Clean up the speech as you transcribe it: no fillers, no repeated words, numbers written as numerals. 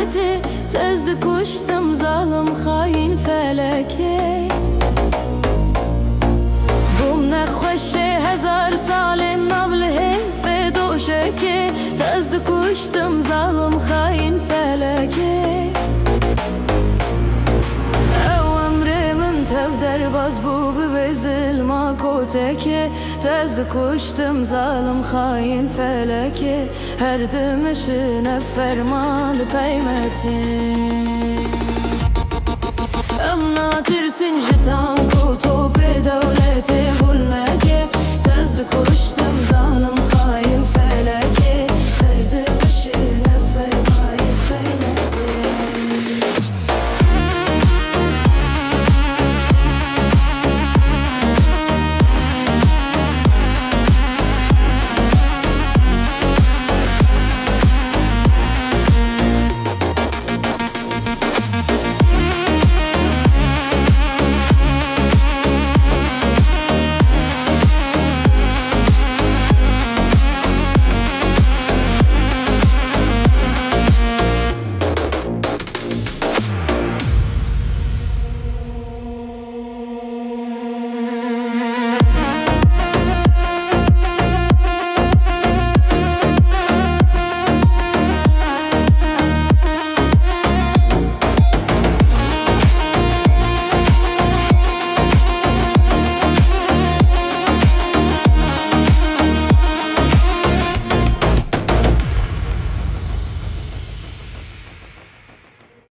hasreti, tezdi kuştum zalim hain feleke. بوم نخوشه هزار سال نبله فدوشکه تزد کشتم ظالم خاین فلکه او امر من تفدر باز بو ببزل ما کتکه تزد کشتم ظالم خاین فلکه هر دمشن فرمان پیمته امنا ترسن جتان کو تو به دولت هلنکه تزد کش